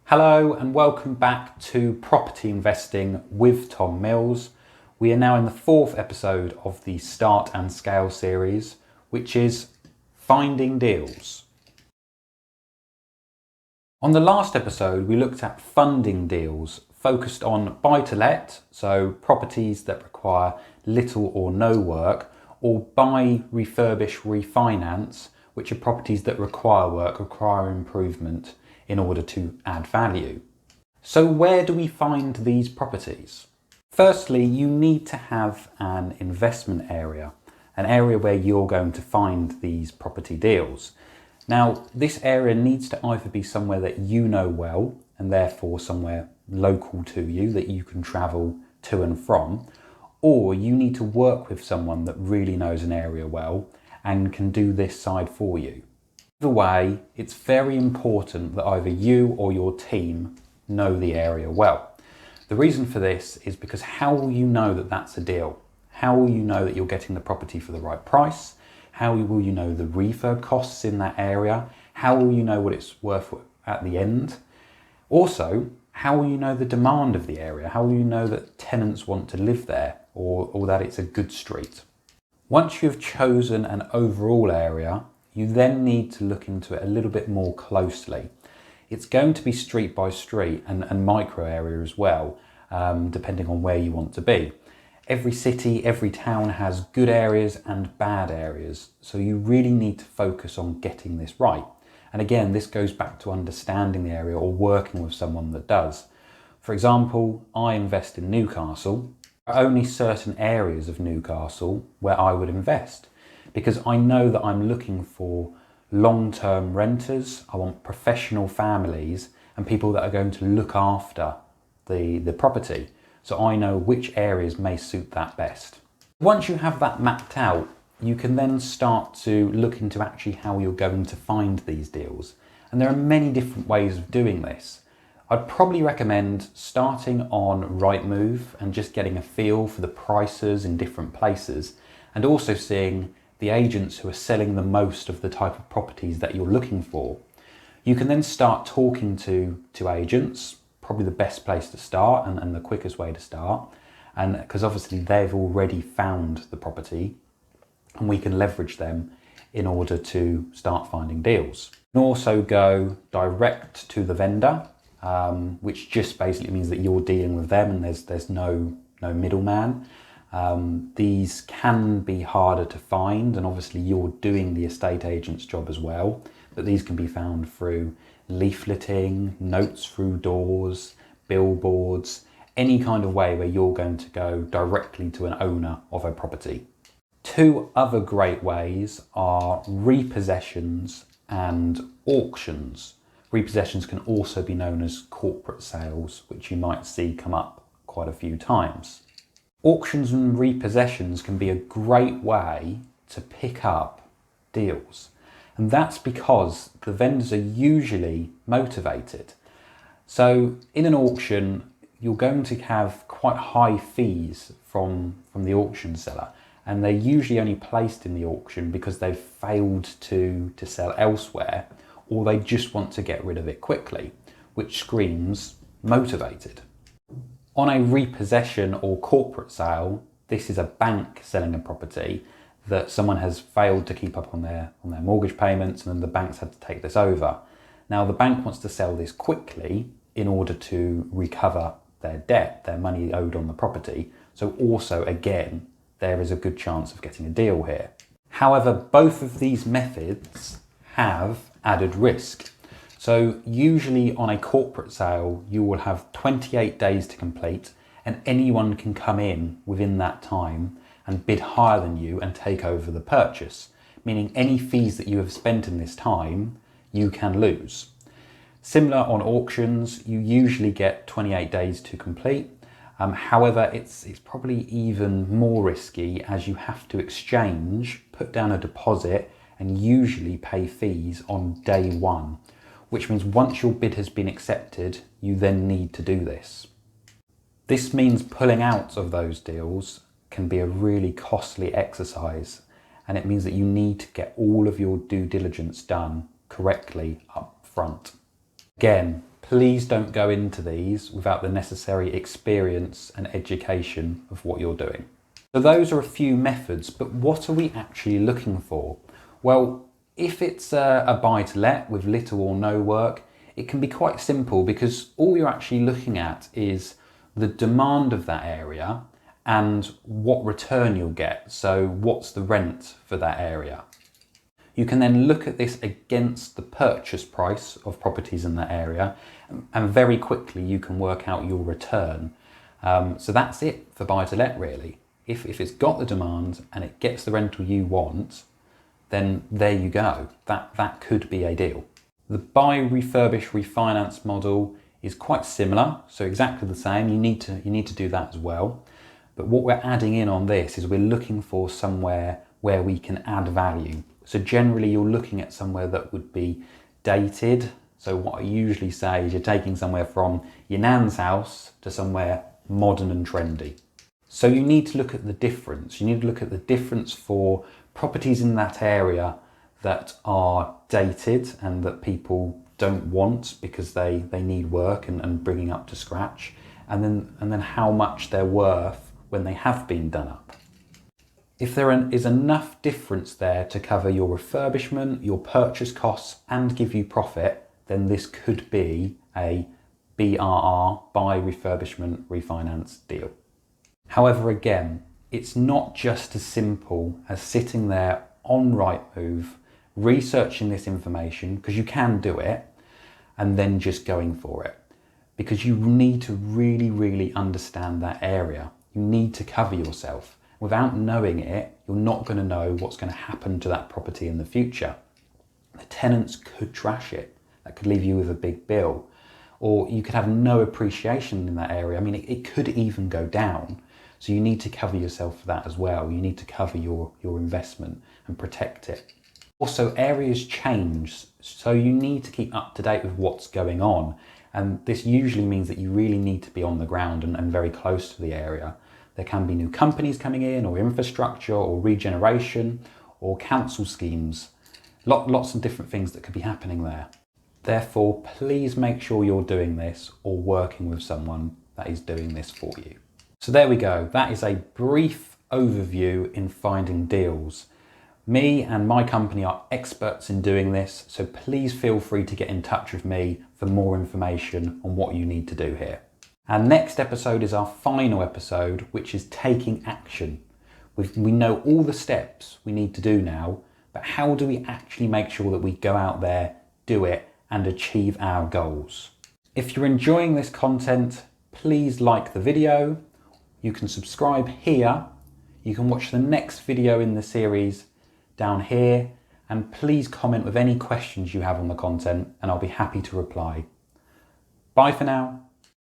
Hello and welcome back to Property Investing with Tom Mills. We are now in the fourth episode of the Start and Scale series, which is Finding Deals. On the last episode, we looked at funding deals focused on buy-to-let, so properties that require little or no work, or buy, refurbish, refinance, which are properties that require work, require improvement in order to add value. So where do we find these properties? Firstly, you need to have an investment area, an area where you're going to find these property deals. Now, this area needs to either be somewhere that you know well, and therefore somewhere local to you that you can travel to and from, or you need to work with someone that really knows an area well and can do this side for you. Either way, it's very important that either you or your team know the area well. The reason for this is because how will you know that that's a deal? How will you know that you're getting the property for the right price? How will you know the refurb costs in that area? How will you know what it's worth at the end? Also, how will you know the demand of the area? How will you know that tenants want to live there or that it's a good street? Once you've chosen an overall area, you then need to look into it a little bit more closely. It's going to be street by street and micro area as well, depending on where you want to be. Every city, every town has good areas and bad areas, so you really need to focus on getting this right. And again, this goes back to understanding the area or working with someone that does. For example, I invest in Newcastle. There are only certain areas of Newcastle where I would invest, because I know that I'm looking for long-term renters. I want professional families and people that are going to look after the property. So I know which areas may suit that best. Once you have that mapped out, you can then start to look into actually how you're going to find these deals. And there are many different ways of doing this. I'd probably recommend starting on Rightmove and just getting a feel for the prices in different places, and also seeing the agents who are selling the most of the type of properties that you're looking for. You can then start talking to agents, probably the best place to start and the quickest way to start, and because obviously they've already found the property and we can leverage them in order to start finding deals. You can also go direct to the vendor, which just basically means that you're dealing with them and there's no middleman. These can be harder to find, and obviously you're doing the estate agent's job as well, but these can be found through leafleting, notes through doors, billboards, any kind of way where you're going to go directly to an owner of a property. Two other great ways are repossessions and auctions. Repossessions can also be known as corporate sales, which you might see come up quite a few times. Auctions and repossessions can be a great way to pick up deals. And that's because the vendors are usually motivated. So in an auction, you're going to have quite high fees from the auction seller. And they're usually only placed in the auction because they've failed to sell elsewhere, or they just want to get rid of it quickly, which screams motivated. On a repossession or corporate sale, this is a bank selling a property that someone has failed to keep up on their mortgage payments, and then the bank's had to take this over. Now the bank wants to sell this quickly in order to recover their debt, their money owed on the property. So also, again, there is a good chance of getting a deal here. However, both of these methods have added risk. So usually on a corporate sale, you will have 28 days to complete, and anyone can come in within that time and bid higher than you and take over the purchase, meaning any fees that you have spent in this time, you can lose. Similar on auctions, you usually get 28 days to complete. However, it's probably even more risky, as you have to exchange, put down a deposit, and usually pay fees on day one, which means once your bid has been accepted, you then need to do this. This means pulling out of those deals can be a really costly exercise, and it means that you need to get all of your due diligence done correctly up front. Again, Please don't go into these without the necessary experience and education of what you're doing. So those are a few methods, but what are we actually looking for? Well, if it's a buy-to-let with little or no work, it can be quite simple because all you're actually looking at is the demand of that area and what return you'll get. So what's the rent for that area? You can then look at this against the purchase price of properties in that area, and very quickly you can work out your return. So that's it for buy-to-let really. If it's got the demand and it gets the rental you want, then there you go. That could be a deal. The buy, refurbish, refinance model is quite similar, so exactly the same. You need to do that as well. But what we're adding in on this is we're looking for somewhere where we can add value. So generally you're looking at somewhere that would be dated. So what I usually say is you're taking somewhere from your nan's house to somewhere modern and trendy. So you need to look at the difference. You need to look at the difference for properties in that area that are dated and that people don't want because they need work and bringing up to scratch, and then how much they're worth when they have been done up. If there is enough difference there to cover your refurbishment, your purchase costs and give you profit, then this could be a BRR, buy, refurbishment, refinance deal. However, again, it's not just as simple as sitting there on Rightmove, researching this information, because you can do it, and then just going for it. Because you need to really understand that area. You need to cover yourself. Without knowing it, you're not going to know what's going to happen to that property in the future. The tenants could trash it. That could leave you with a big bill. Or you could have no appreciation in that area. I mean, it could even go down. So you need to cover yourself for that as well. You need to cover your investment and protect it. Also, areas change, so you need to keep up to date with what's going on. And this usually means that you really need to be on the ground and very close to the area. There can be new companies coming in, or infrastructure, or regeneration, or council schemes. Lots of different things that could be happening there. Therefore, please make sure you're doing this or working with someone that is doing this for you. So there we go. That is a brief overview in finding deals. Me and my company are experts in doing this, so please feel free to get in touch with me for more information on what you need to do here. Our next episode is our final episode, which is taking action. We know all the steps we need to do now, but how do we actually make sure that we go out there, do it, and achieve our goals? If you're enjoying this content, please like the video. You can subscribe here. You can watch the next video in the series down here, and please comment with any questions you have on the content and I'll be happy to reply. Bye for now.